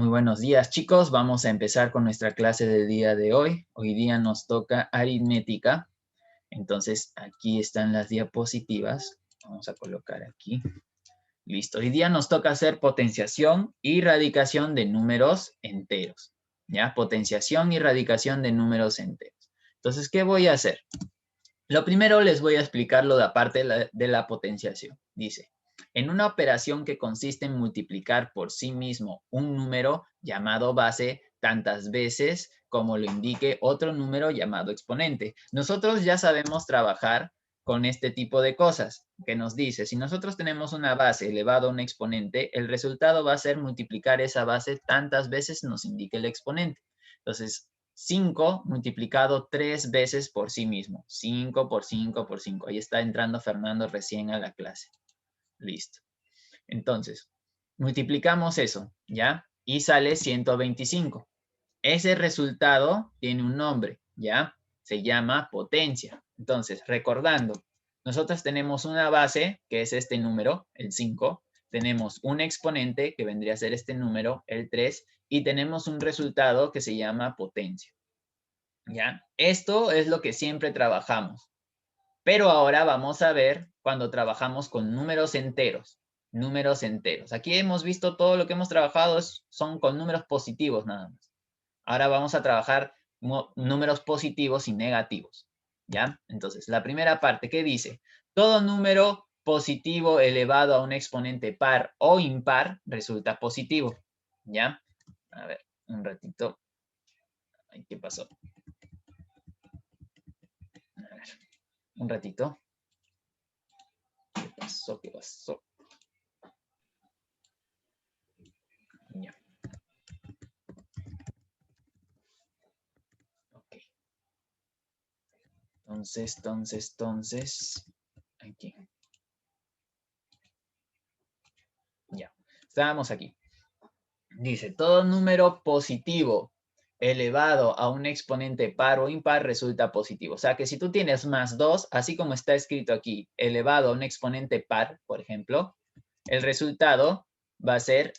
Muy buenos días, chicos. Vamos a empezar con nuestra clase del día de hoy. Hoy día nos toca aritmética. Entonces, aquí están las diapositivas. Vamos a colocar aquí. Listo. Hoy día nos toca hacer potenciación y radicación de números enteros. ¿Ya? Potenciación y radicación de números enteros. Entonces, ¿qué voy a hacer? Lo primero les voy a explicar lo de aparte de la potenciación. Dice, en una operación que consiste en multiplicar por sí mismo un número llamado base tantas veces como lo indique otro número llamado exponente. Nosotros ya sabemos trabajar con este tipo de cosas que nos dice, si nosotros tenemos una base elevado a un exponente, el resultado va a ser multiplicar esa base tantas veces nos indique el exponente. Entonces, 5 multiplicado 3 veces por sí mismo. 5 por 5 por 5. Ahí está entrando Fernando recién a la clase. Listo. Entonces, multiplicamos eso, ¿ya? Y sale 125. Ese resultado tiene un nombre, ¿ya? Se llama potencia. Entonces, recordando, nosotros tenemos una base, que es este número, el 5. Tenemos un exponente, que vendría a ser este número, el 3. Y tenemos un resultado que se llama potencia. ¿Ya? Esto es lo que siempre trabajamos. Pero ahora vamos a ver cuando trabajamos con números enteros. Números enteros. Aquí hemos visto todo lo que hemos trabajado son con números positivos nada más. Ahora vamos a trabajar números positivos y negativos. ¿Ya? Entonces, la primera parte, ¿qué dice? Todo número positivo elevado a un exponente par o impar resulta positivo. ¿Ya? A ver, un ratito. Ay, ¿qué pasó? A ver, un ratito. ¿Qué pasó? ¿Qué pasó? Ya. Ok. Entonces. Aquí. Ya. Estábamos aquí. Dice, todo número positivo elevado a un exponente par o impar resulta positivo. O sea que si tú tienes más 2, así como está escrito aquí, elevado a un exponente par, por ejemplo, el resultado va a ser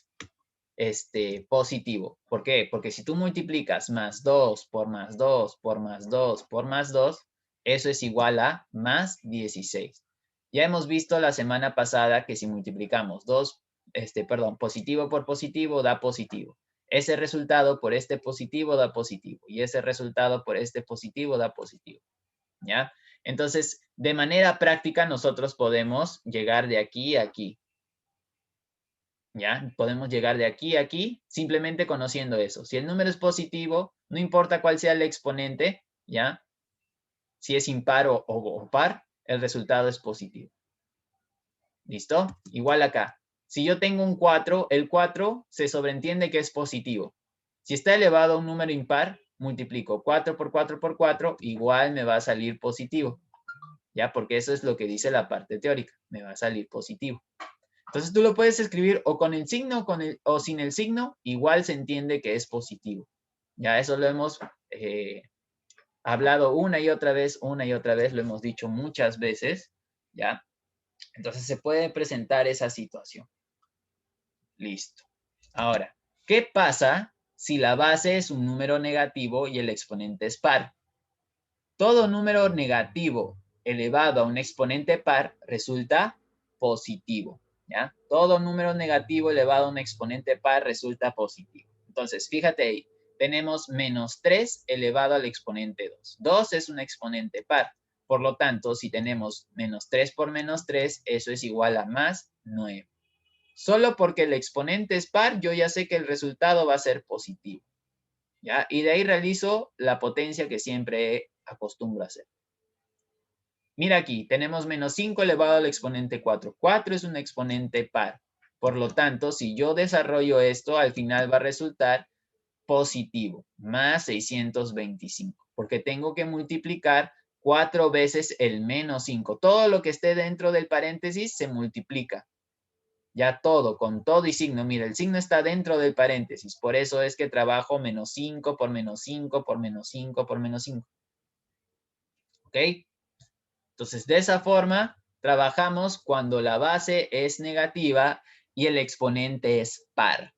positivo. ¿Por qué? Porque si tú multiplicas más 2 por más 2 por más 2 por más 2, eso es igual a más 16. Ya hemos visto la semana pasada que si multiplicamos positivo por positivo da positivo. Ese resultado por este positivo da positivo. Y ese resultado por este positivo da positivo. ¿Ya? Entonces, de manera práctica, nosotros podemos llegar de aquí a aquí. ¿Ya? Podemos llegar de aquí a aquí simplemente conociendo eso. Si el número es positivo, no importa cuál sea el exponente, ¿ya? Si es impar o par, el resultado es positivo. ¿Listo? Igual acá. Si yo tengo un 4, el 4 se sobreentiende que es positivo. Si está elevado a un número impar, multiplico 4 por 4 por 4, igual me va a salir positivo. ¿Ya? Porque eso es lo que dice la parte teórica. Me va a salir positivo. Entonces tú lo puedes escribir o con el signo o sin el signo, igual se entiende que es positivo. Ya eso lo hemos hablado una y otra vez, lo hemos dicho muchas veces, ¿ya? Entonces se puede presentar esa situación. Listo. Ahora, ¿qué pasa si la base es un número negativo y el exponente es par? Todo número negativo elevado a un exponente par resulta positivo. ¿Ya? Todo número negativo elevado a un exponente par resulta positivo. Entonces, fíjate ahí, tenemos menos 3 elevado al exponente 2. 2 es un exponente par. Por lo tanto, si tenemos menos 3 por menos 3, eso es igual a más 9. Solo porque el exponente es par, yo ya sé que el resultado va a ser positivo. ¿Ya? Y de ahí realizo la potencia que siempre acostumbro a hacer. Mira aquí, tenemos menos 5 elevado al exponente 4. 4 es un exponente par. Por lo tanto, si yo desarrollo esto, al final va a resultar positivo, más 625, porque tengo que multiplicar 4 veces el menos 5. Todo lo que esté dentro del paréntesis se multiplica. Ya todo, con todo y signo. Mira, el signo está dentro del paréntesis. Por eso es que trabajo menos 5 por menos 5 por menos 5 por menos 5. ¿Ok? Entonces, de esa forma, trabajamos cuando la base es negativa y el exponente es par.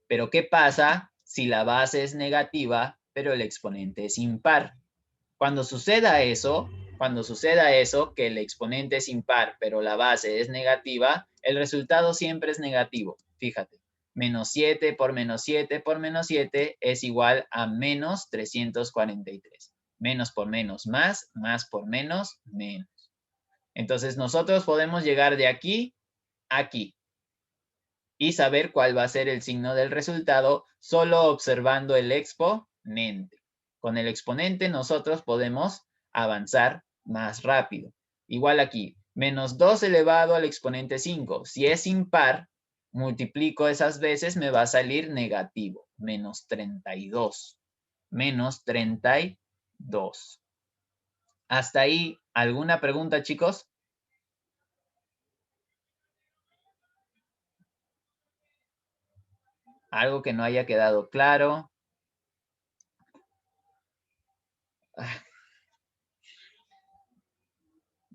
Pero ¿qué pasa si la base es negativa, pero el exponente es impar? Cuando suceda eso, que el exponente es impar, pero la base es negativa, el resultado siempre es negativo. Fíjate, menos 7 por menos 7 por menos 7 es igual a menos 343. Menos por menos más por menos menos. Entonces nosotros podemos llegar de aquí a aquí y saber cuál va a ser el signo del resultado solo observando el exponente. Con el exponente nosotros podemos avanzar más rápido. Igual aquí, menos 2 elevado al exponente 5. Si es impar, multiplico esas veces, me va a salir negativo, menos 32. Menos 32. ¿Hasta ahí alguna pregunta, chicos? ¿Algo que no haya quedado claro?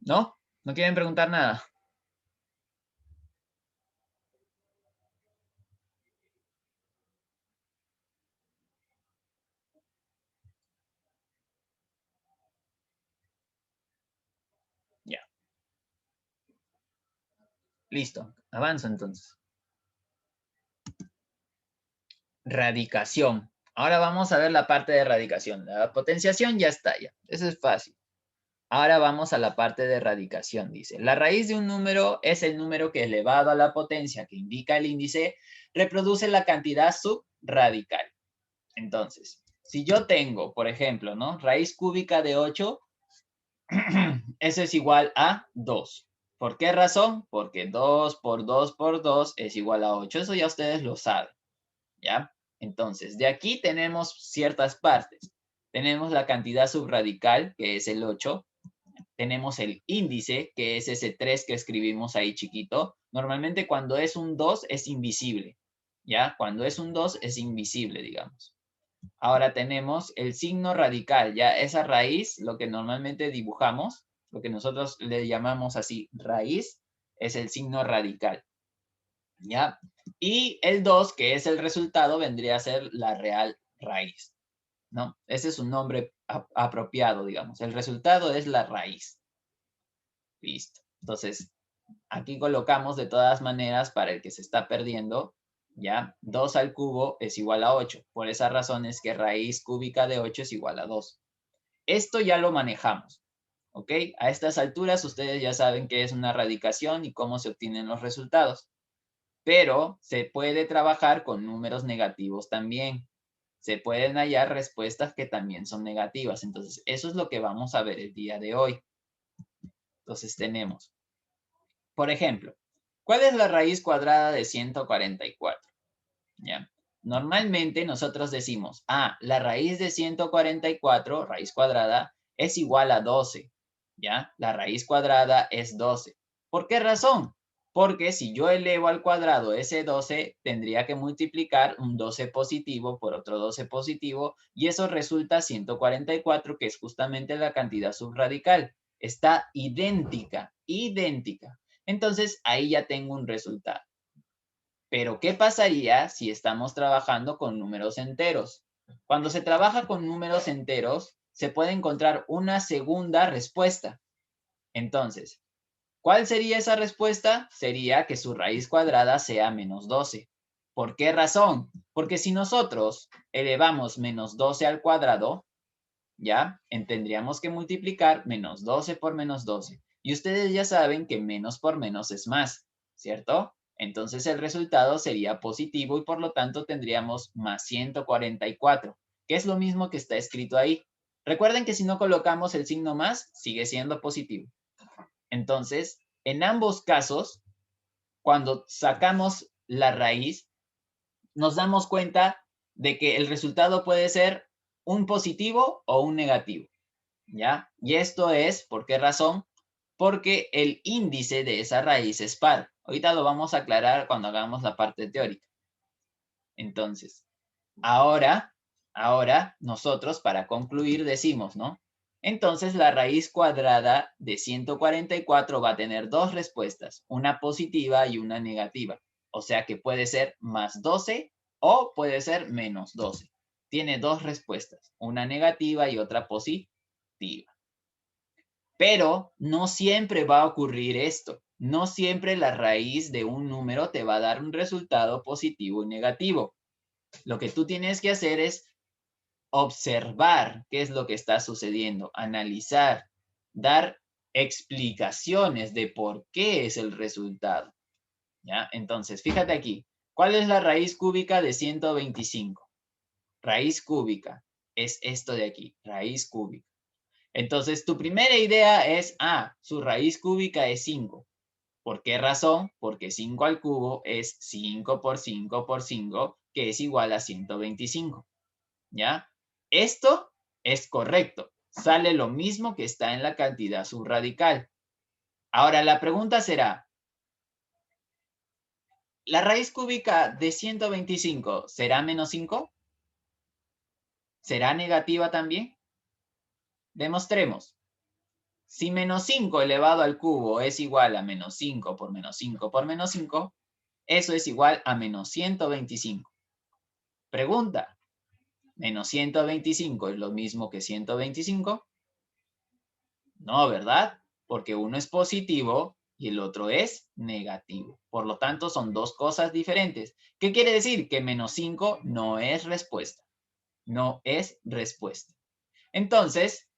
¿No? ¿No quieren preguntar nada? Ya. Listo. Avanzo entonces. Radicación. Ahora vamos a ver la parte de radicación. La potenciación ya está, ya. Eso es fácil. Ahora vamos a la parte de radicación. Dice, la raíz de un número es el número que elevado a la potencia que indica el índice reproduce la cantidad subradical. Entonces, si yo tengo, por ejemplo, ¿no? Raíz cúbica de 8, eso es igual a 2. ¿Por qué razón? Porque 2 por 2 por 2 es igual a 8. Eso ya ustedes lo saben, ¿ya? Entonces, de aquí tenemos ciertas partes. Tenemos la cantidad subradical, que es el 8. Tenemos el índice, que es ese 3 que escribimos ahí chiquito. Normalmente cuando es un 2 es invisible, ¿ya? Cuando es un 2 es invisible, digamos. Ahora tenemos el signo radical, ya esa raíz, lo que normalmente dibujamos, lo que nosotros le llamamos así raíz, es el signo radical, ¿ya? Y el 2, que es el resultado, vendría a ser la real raíz, ¿no? Ese es un nombre apropiado, digamos. El resultado es la raíz. Listo. Entonces, aquí colocamos de todas maneras para el que se está perdiendo, ¿ya? 2 al cubo es igual a 8. Por esa razón es que raíz cúbica de 8 es igual a 2. Esto ya lo manejamos, ¿ok? A estas alturas ustedes ya saben qué es una radicación y cómo se obtienen los resultados. Pero se puede trabajar con números negativos también. Se pueden hallar respuestas que también son negativas. Entonces, eso es lo que vamos a ver el día de hoy. Entonces, tenemos, por ejemplo, ¿cuál es la raíz cuadrada de 144? ¿Ya? Normalmente nosotros decimos, la raíz de 144, raíz cuadrada, es igual a 12. ¿Ya? La raíz cuadrada es 12. ¿Por qué razón? Porque si yo elevo al cuadrado ese 12, tendría que multiplicar un 12 positivo por otro 12 positivo y eso resulta 144, que es justamente la cantidad subradical. Está idéntica, idéntica. Entonces ahí ya tengo un resultado. Pero, ¿qué pasaría si estamos trabajando con números enteros? Cuando se trabaja con números enteros, se puede encontrar una segunda respuesta. Entonces, ¿cuál sería esa respuesta? Sería que su raíz cuadrada sea menos 12. ¿Por qué razón? Porque si nosotros elevamos menos 12 al cuadrado, ¿ya? Tendríamos que multiplicar menos 12 por menos 12. Y ustedes ya saben que menos por menos es más, ¿cierto? Entonces el resultado sería positivo y por lo tanto tendríamos más 144, que es lo mismo que está escrito ahí. Recuerden que si no colocamos el signo más, sigue siendo positivo. Entonces, en ambos casos, cuando sacamos la raíz, nos damos cuenta de que el resultado puede ser un positivo o un negativo, ¿ya? Y esto es, ¿por qué razón? Porque el índice de esa raíz es par. Ahorita lo vamos a aclarar cuando hagamos la parte teórica. Entonces, ahora nosotros para concluir decimos, ¿no? Entonces la raíz cuadrada de 144 va a tener dos respuestas, una positiva y una negativa. O sea que puede ser más 12 O puede ser menos 12. Tiene dos respuestas, una negativa y otra positiva. Pero no siempre va a ocurrir esto. No siempre la raíz de un número te va a dar un resultado positivo y negativo. Lo que tú tienes que hacer es observar qué es lo que está sucediendo, analizar, dar explicaciones de por qué es el resultado. ¿Ya? Entonces, fíjate aquí. ¿Cuál es la raíz cúbica de 125? Raíz cúbica es esto de aquí, raíz cúbica. Entonces, tu primera idea es, su raíz cúbica es 5. ¿Por qué razón? Porque 5 al cubo es 5 por 5 por 5, que es igual a 125. ¿Ya? Esto es correcto. Sale lo mismo que está en la cantidad subradical. Ahora, la pregunta será, ¿la raíz cúbica de 125 será menos 5? ¿Será negativa también? Demostremos. Si menos 5 elevado al cubo es igual a menos 5 por menos 5 por menos 5, eso es igual a menos 125. Pregunta, ¿menos 125 es lo mismo que 125? No, ¿verdad? Porque uno es positivo y el otro es negativo. Por lo tanto, son dos cosas diferentes. ¿Qué quiere decir? Que menos 5 no es respuesta. No es respuesta. Entonces,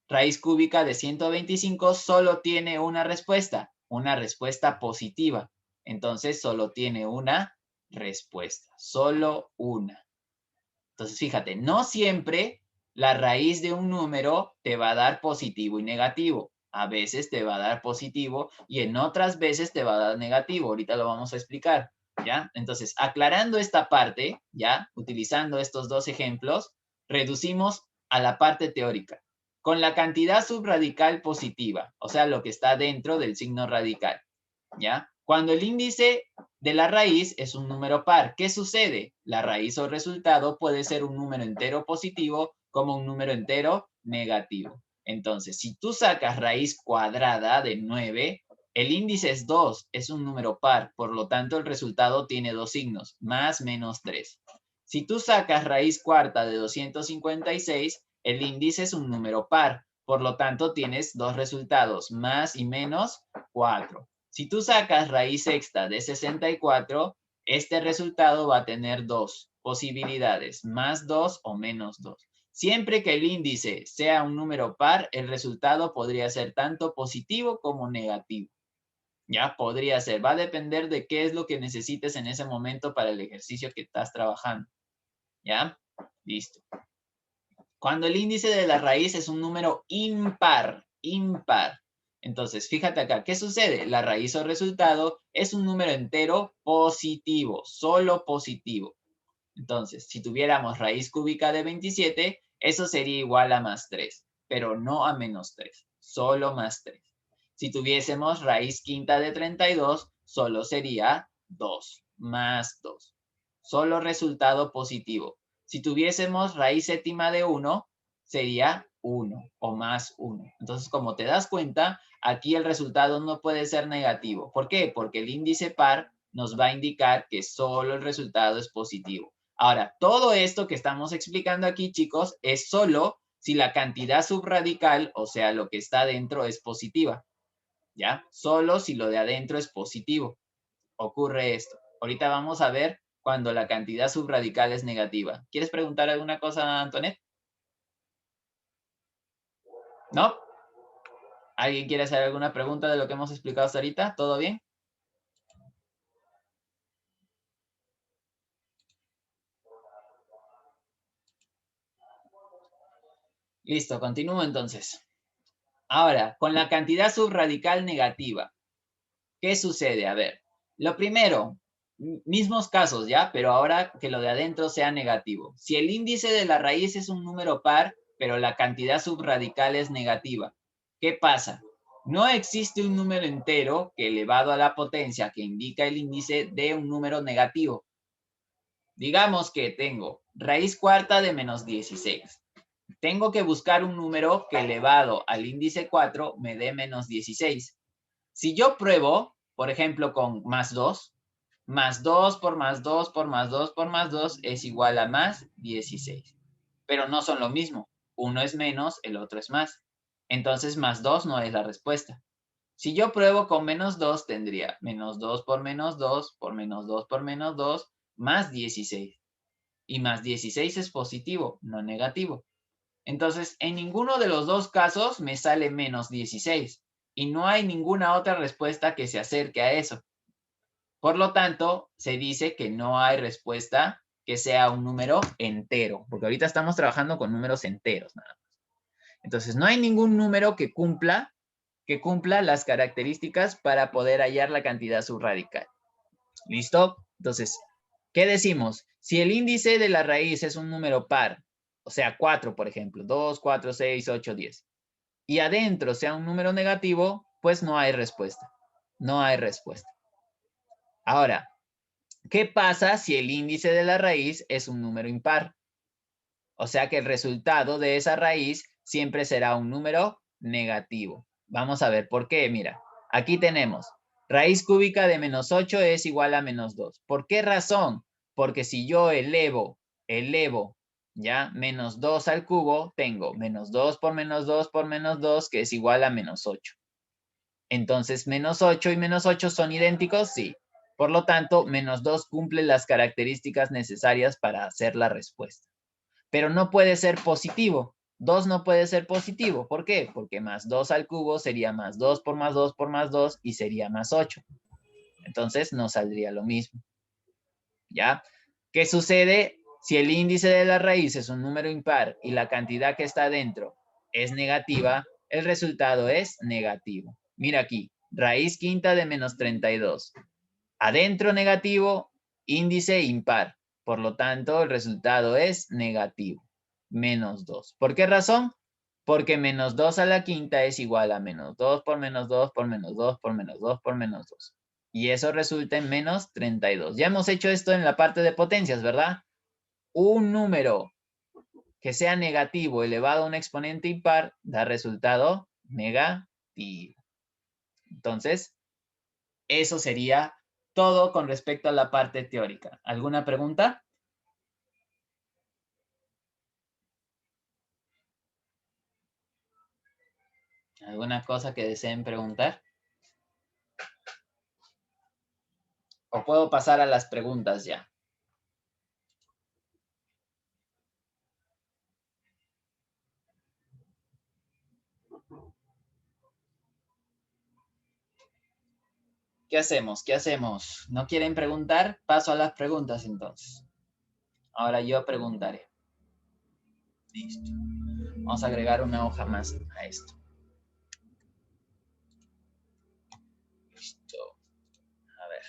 raíz cúbica de 125 solo tiene una respuesta positiva. Entonces, solo tiene una respuesta, solo una. Entonces, fíjate, no siempre la raíz de un número te va a dar positivo y negativo. A veces te va a dar positivo y en otras veces te va a dar negativo. Ahorita lo vamos a explicar, ¿ya? Entonces, aclarando esta parte, ¿ya? Utilizando estos dos ejemplos, reducimos a la parte teórica. Con la cantidad subradical positiva, o sea, lo que está dentro del signo radical, ¿ya? Cuando el índice de la raíz es un número par, ¿qué sucede? La raíz o resultado puede ser un número entero positivo como un número entero negativo. Entonces, si tú sacas raíz cuadrada de 9, el índice es 2, es un número par, por lo tanto el resultado tiene dos signos, más menos 3. Si tú sacas raíz cuarta de 256, el índice es un número par, por lo tanto tienes dos resultados, más y menos 4. Si tú sacas raíz sexta de 64, este resultado va a tener dos posibilidades, más 2 o menos 2. Siempre que el índice sea un número par, el resultado podría ser tanto positivo como negativo. Ya podría ser, va a depender de qué es lo que necesites en ese momento para el ejercicio que estás trabajando. ¿Ya? Listo. Cuando el índice de la raíz es un número impar. Entonces, fíjate acá, ¿qué sucede? La raíz o resultado es un número entero positivo, solo positivo. Entonces, si tuviéramos raíz cúbica de 27, eso sería igual a más 3, pero no a menos 3, solo más 3. Si tuviésemos raíz quinta de 32, solo sería 2, más 2. Solo resultado positivo. Si tuviésemos raíz séptima de 1, sería 1 o más 1. Entonces, como te das cuenta, aquí el resultado no puede ser negativo. ¿Por qué? Porque el índice par nos va a indicar que solo el resultado es positivo. Ahora, todo esto que estamos explicando aquí, chicos, es solo si la cantidad subradical, o sea, lo que está adentro, es positiva. ¿Ya? Solo si lo de adentro es positivo. Ocurre esto. Ahorita vamos a ver cuando la cantidad subradical es negativa. ¿Quieres preguntar alguna cosa, Antoinette? ¿No? ¿Alguien quiere hacer alguna pregunta de lo que hemos explicado hasta ahorita? ¿Todo bien? Listo, continúo entonces. Ahora, con la cantidad subradical negativa, ¿qué sucede? A ver, lo primero, mismos casos, ¿ya? Pero ahora que lo de adentro sea negativo. Si el índice de la raíz es un número par, pero la cantidad subradical es negativa, ¿qué pasa? No existe un número entero que elevado a la potencia que indica el índice de un número negativo. Digamos que tengo raíz cuarta de menos 16. Tengo que buscar un número que elevado al índice 4 me dé menos 16. Si yo pruebo, por ejemplo, con más 2, Más 2 por más 2 por más 2 por más 2 es igual a más 16. Pero no son lo mismo. Uno es menos, el otro es más. Entonces, más 2 no es la respuesta. Si yo pruebo con menos 2, tendría menos 2 por menos 2 por menos 2 por menos 2 más 16. Y más 16 es positivo, no negativo. Entonces, en ninguno de los dos casos me sale menos 16. Y no hay ninguna otra respuesta que se acerque a eso. Por lo tanto, se dice que no hay respuesta que sea un número entero, porque ahorita estamos trabajando con números enteros nada más. Entonces, no hay ningún número que cumpla las características para poder hallar la cantidad subradical. ¿Listo? Entonces, ¿qué decimos? Si el índice de la raíz es un número par, o sea, 4, por ejemplo, 2, 4, 6, 8, 10, y adentro sea un número negativo, pues no hay respuesta. No hay respuesta. Ahora, ¿qué pasa si el índice de la raíz es un número impar? O sea que el resultado de esa raíz siempre será un número negativo. Vamos a ver por qué. Mira, aquí tenemos raíz cúbica de menos 8 es igual a menos 2. ¿Por qué razón? Porque si yo elevo, ya, menos 2 al cubo, tengo menos 2 por menos 2 por menos 2, que es igual a menos 8. Entonces, menos 8 y menos 8 son idénticos, sí. Por lo tanto, menos 2 cumple las características necesarias para hacer la respuesta. Pero no puede ser positivo. 2 no puede ser positivo. ¿Por qué? Porque más 2 al cubo sería más 2 por más 2 por más 2 y sería más 8. Entonces, no saldría lo mismo. ¿Ya? ¿Qué sucede si el índice de la raíz es un número impar y la cantidad que está dentro es negativa? El resultado es negativo. Mira aquí, raíz quinta de menos 32. Adentro negativo, índice impar. Por lo tanto, el resultado es negativo. Menos 2. ¿Por qué razón? Porque menos 2 a la quinta es igual a menos 2 por menos 2 por menos 2 por menos 2 por menos 2. Y eso resulta en menos 32. Ya hemos hecho esto en la parte de potencias, ¿verdad? Un número que sea negativo elevado a un exponente impar da resultado negativo. Entonces, eso sería todo con respecto a la parte teórica. ¿Alguna pregunta? ¿Alguna cosa que deseen preguntar? ¿O puedo pasar a las preguntas ya? ¿Qué hacemos? ¿Qué hacemos? ¿No quieren preguntar? Paso a las preguntas entonces. Ahora yo preguntaré. Listo. Vamos a agregar una hoja más a esto. Listo. A ver.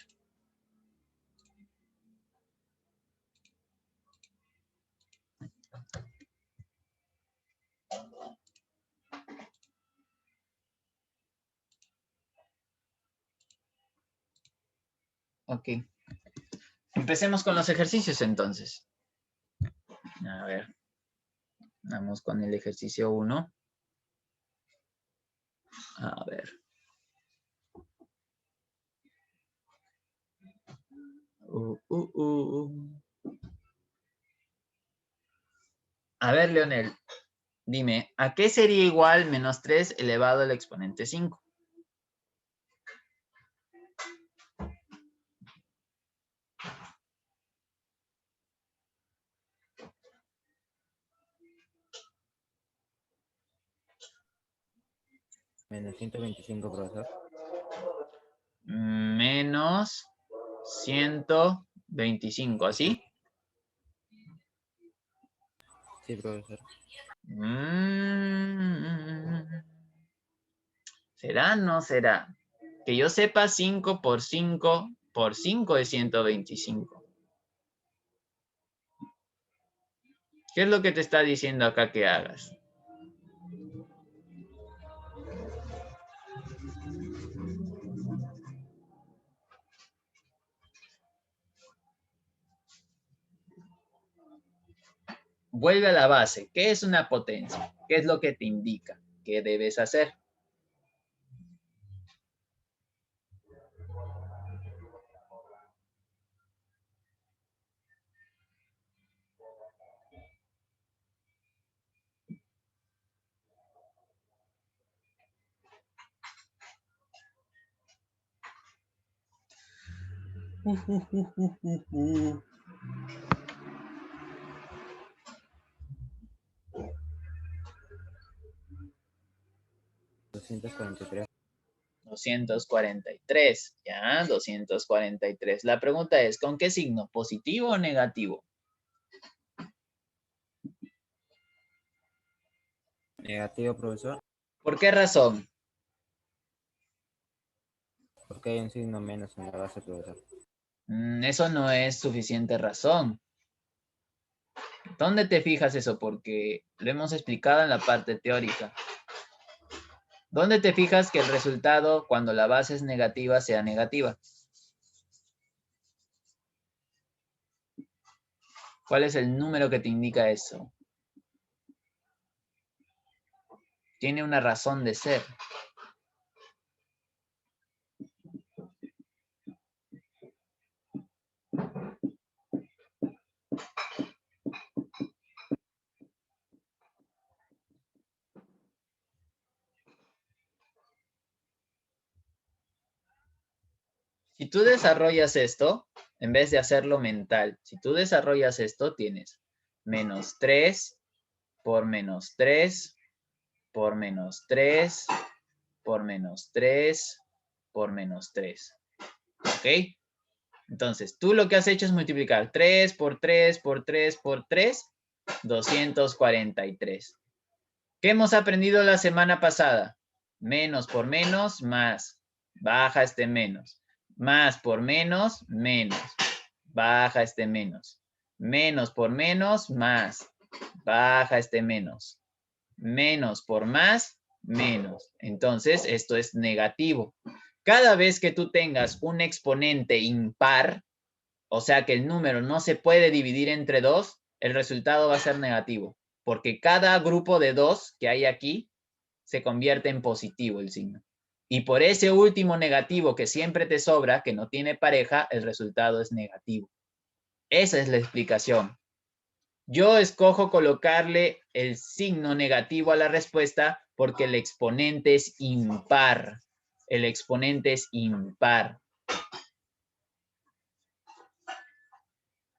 Ok. Empecemos con los ejercicios entonces. A ver. Vamos con el ejercicio 1. A ver. A ver, Leonel. Dime, ¿a qué sería igual menos 3 elevado al exponente 5? Menos 125, profesor. Menos 125, ¿así? Sí, profesor. ¿Será? ¿No será? Que yo sepa, 5 por 5 por 5 es 125. ¿Qué es lo que te está diciendo acá que hagas? Vuelve a la base. ¿Qué es una potencia? ¿Qué es lo que te indica? ¿Qué debes hacer? $243. 243, ¿ya? 243. La pregunta es, ¿con qué signo? ¿Positivo o negativo? Negativo, profesor, ¿Por qué razón? porque hay un signo menos en la base, profesor. Eso no es suficiente razón. ¿Dónde te fijas eso? Porque lo hemos explicado en la parte teórica. ¿Dónde te fijas que el resultado, cuando la base es negativa, sea negativa? ¿Cuál es el número que te indica eso? Tiene una razón de ser. Si tú desarrollas esto, en vez de hacerlo mental, si tú desarrollas esto, tienes menos 3 por menos 3 por menos 3 por menos 3 por menos 3. ¿Ok? Entonces, tú lo que has hecho es multiplicar 3 por 3 por 3 por 3, 243. ¿Qué hemos aprendido la semana pasada? Menos por menos, más. Baja este menos. Más por menos, menos. Baja este menos. Menos por menos, más. Baja este menos. Menos por más, menos. Entonces, esto es negativo. Cada vez que tú tengas un exponente impar, o sea que el número no se puede dividir entre 2, el resultado va a ser negativo, porque cada grupo de 2 que hay aquí se convierte en positivo el signo. Y por ese último negativo que siempre te sobra, que no tiene pareja, el resultado es negativo. Esa es la explicación. Yo escojo colocarle el signo negativo a la respuesta porque el exponente es impar. El exponente es impar.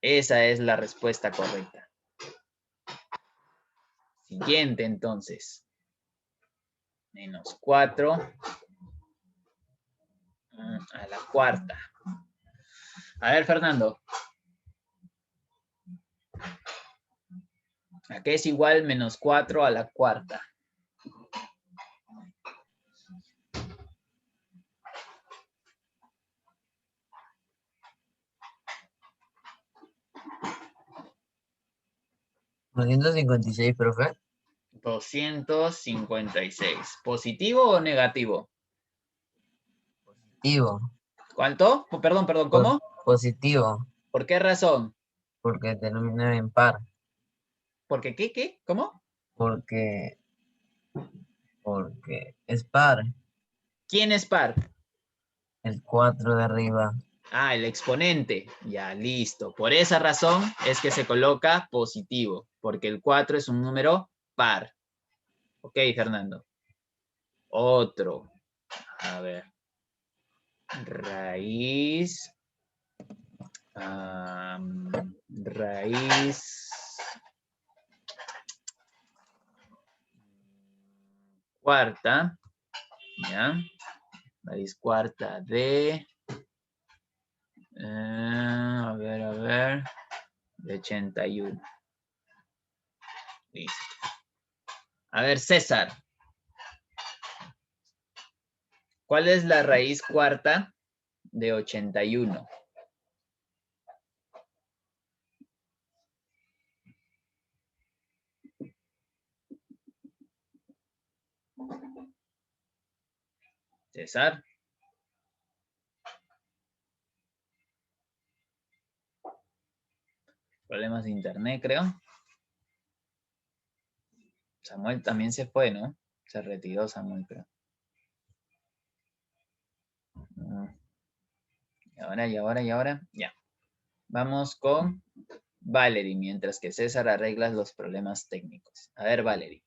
Esa es la respuesta correcta. Siguiente, entonces. Menos 4 a la cuarta. A ver, Fernando. ¿A qué es igual menos 4 a la cuarta? ¿256, profe? 256. ¿Positivo o negativo? Positivo. ¿Cuánto? Perdón, ¿cómo? Positivo, ¿Por qué razón? porque termina en par. ¿Por qué qué? ¿Cómo? Porque, porque es par. ¿Quién es par? El 4 de arriba. Ah, el exponente. Ya, listo. Por esa razón es que se coloca positivo, porque el 4 es un número par. Ok, Fernando. Otro. A ver. Raíz. Raíz cuarta. ¿Ya? Raíz cuarta de... a ver. De 81. Listo. A ver, César. ¿Cuál es la raíz cuarta de 81? César. Problemas de internet, creo. Samuel también se fue, ¿no? Se retiró Samuel, creo. Y ahora. Ya. Vamos con Valerie, mientras que César arregla los problemas técnicos. A ver, Valerie.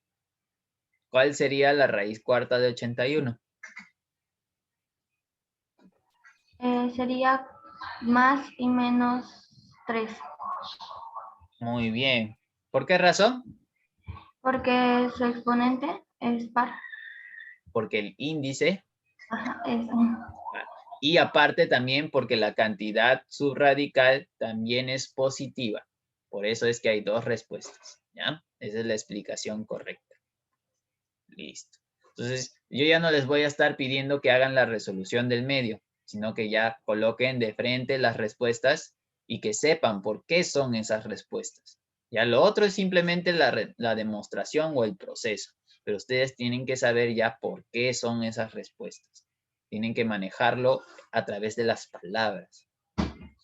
¿Cuál sería la raíz cuarta de 81? Sería más y menos 3. Muy bien. ¿Por qué razón? Porque su exponente es par. Porque el índice, Ajá, es y aparte también porque la cantidad subradical también es positiva. Por eso es que hay dos respuestas, ¿ya? Esa es la explicación correcta. Listo. Entonces, yo ya no les voy a estar pidiendo que hagan la resolución del medio, sino que ya coloquen de frente las respuestas y que sepan por qué son esas respuestas. Ya lo otro es simplemente la demostración o el proceso, pero ustedes tienen que saber ya por qué son esas respuestas. Tienen que manejarlo a través de las palabras.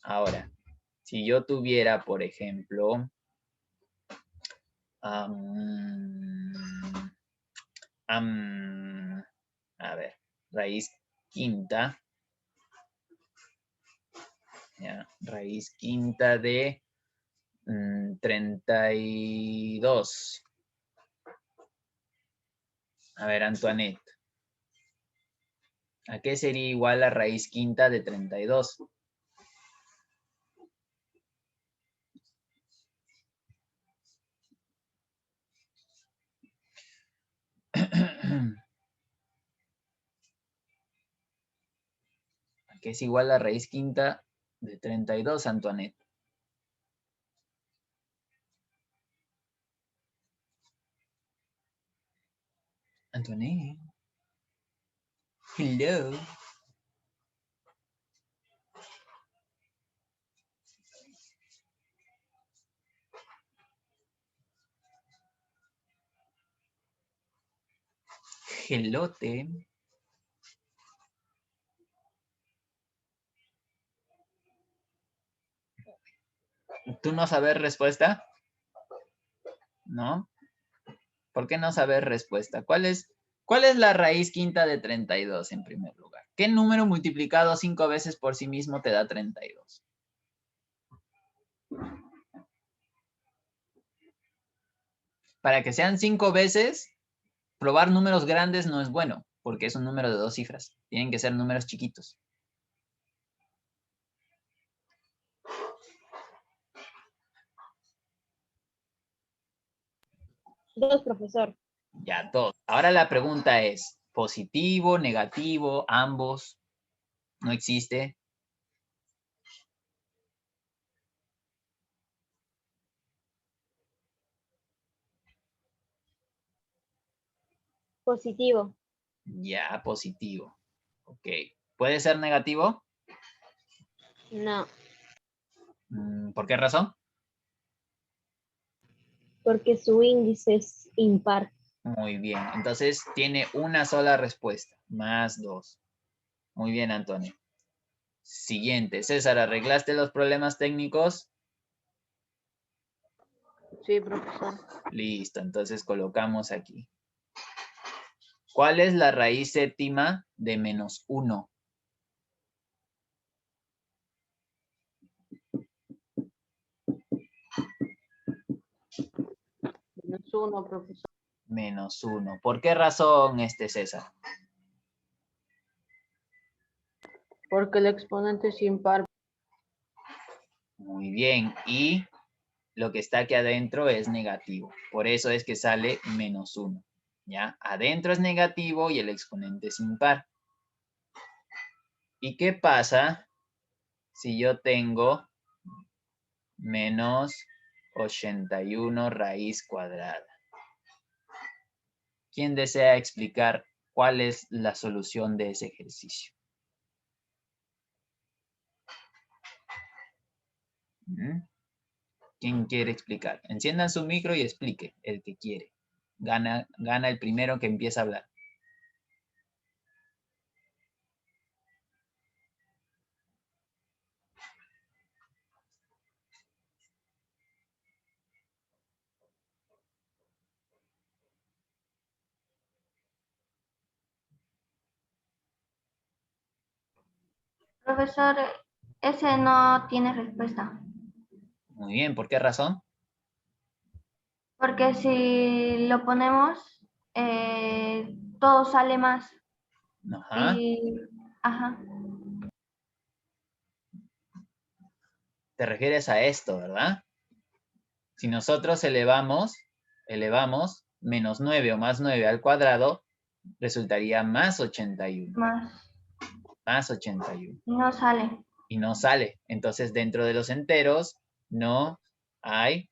Ahora, si yo tuviera, por ejemplo, a ver, raíz quinta, ya, raíz quinta de 32. A ver, Antoinette, ¿a qué sería igual la raíz quinta de 32? ¿A qué es igual la raíz quinta de 32, Antoinette? Antoinette. Hello. Gelote. ¿Tú no sabes respuesta? ¿No? ¿Por qué no saber respuesta? ¿Cuál es la raíz quinta de 32 en primer lugar? ¿Qué número multiplicado 5 veces por sí mismo te da 32? Para que sean 5 veces, probar números grandes no es bueno, porque es un número de 2 cifras. Tienen que ser números chiquitos. Dos, profesor. Ya, 2. Ahora la pregunta es, ¿positivo, negativo, ambos? ¿No existe? Positivo. Ya, positivo. Ok. ¿Puede ser negativo? No, ¿Por qué razón? porque su índice es impar. Muy bien. Entonces tiene una sola respuesta, más 2. Muy bien, Antonio. Siguiente. César, ¿arreglaste los problemas técnicos? Sí, profesor. Listo, entonces colocamos aquí. ¿Cuál es la raíz séptima de menos 1? Menos uno, profesor. Menos 1. ¿Por qué razón, César? Porque el exponente es impar. Muy bien. Y lo que está aquí adentro es negativo. Por eso es que sale menos 1. ¿Ya? Adentro es negativo y el exponente es impar. ¿Y qué pasa si yo tengo menos 81 raíz cuadrada? ¿Quién desea explicar cuál es la solución de ese ejercicio? ¿Quién quiere explicar? Enciendan su micro y explique, el que quiere. Gana el primero que empieza a hablar. Profesor, ese no tiene respuesta. Muy bien, ¿por qué razón? Porque si lo ponemos, todo sale más. Ajá. Ajá. Te refieres a esto, ¿verdad? Si nosotros elevamos menos 9 o más 9 al cuadrado, resultaría más 81. Más. Más 81. No sale. Y no sale. Entonces, dentro de los enteros no hay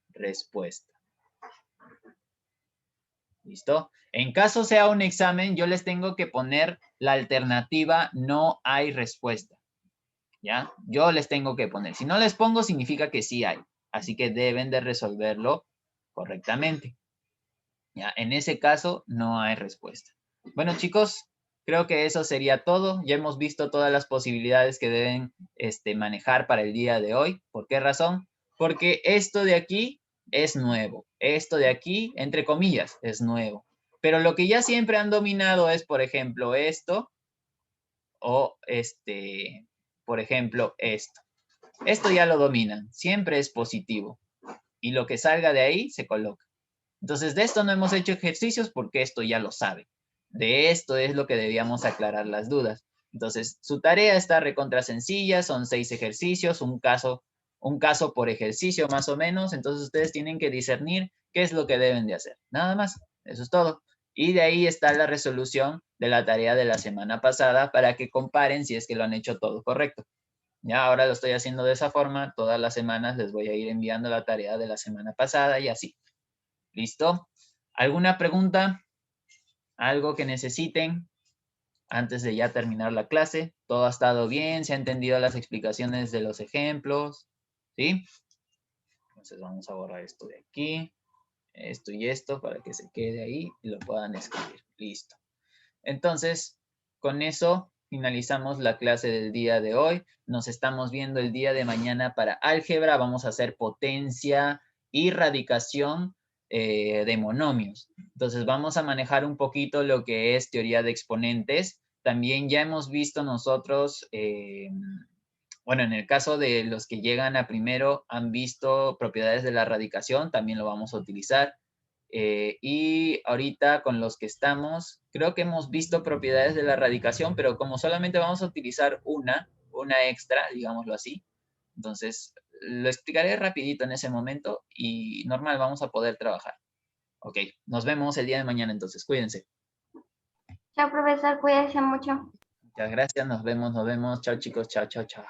respuesta. ¿Listo? En caso sea un examen, yo les tengo que poner la alternativa no hay respuesta. ¿Ya? Yo les tengo que poner. Si no les pongo, significa que sí hay. Así que deben de resolverlo correctamente. ¿Ya? En ese caso, no hay respuesta. Bueno, chicos, creo que eso sería todo. Ya hemos visto todas las posibilidades que deben manejar para el día de hoy. ¿Por qué razón? Porque esto de aquí es nuevo. Esto de aquí, entre comillas, es nuevo. Pero lo que ya siempre han dominado es, por ejemplo, esto o por ejemplo, esto. Esto ya lo dominan. Siempre es positivo. Y lo que salga de ahí se coloca. Entonces, de esto no hemos hecho ejercicios porque esto ya lo sabe. De esto es lo que debíamos aclarar las dudas. Entonces, su tarea está recontra sencilla, son 6 ejercicios, un caso por ejercicio más o menos. Entonces, ustedes tienen que discernir qué es lo que deben de hacer. Nada más, eso es todo. Y de ahí está la resolución de la tarea de la semana pasada para que comparen si es que lo han hecho todo correcto. Ya ahora lo estoy haciendo de esa forma, todas las semanas les voy a ir enviando la tarea de la semana pasada y así. ¿Listo? ¿Alguna pregunta? ¿Algo que necesiten antes de ya terminar la clase? ¿Todo ha estado bien? ¿Se han entendido las explicaciones de los ejemplos? ¿Sí? Entonces vamos a borrar esto de aquí, esto y esto para que se quede ahí y lo puedan escribir. Listo. Entonces, con eso finalizamos la clase del día de hoy. Nos estamos viendo el día de mañana para álgebra. Vamos a hacer potencia y radicación de monomios. Entonces vamos a manejar un poquito lo que es teoría de exponentes. También ya hemos visto nosotros, bueno, en el caso de los que llegan a primero, han visto propiedades de la radicación, también lo vamos a utilizar. Y ahorita con los que estamos, creo que hemos visto propiedades de la radicación, pero como solamente vamos a utilizar una extra, digámoslo así, entonces lo explicaré rapidito en ese momento y normal, vamos a poder trabajar. Ok, nos vemos el día de mañana entonces, cuídense. Chao, profesor, cuídese mucho. Muchas gracias, nos vemos, chao chicos, chao, chao, chao.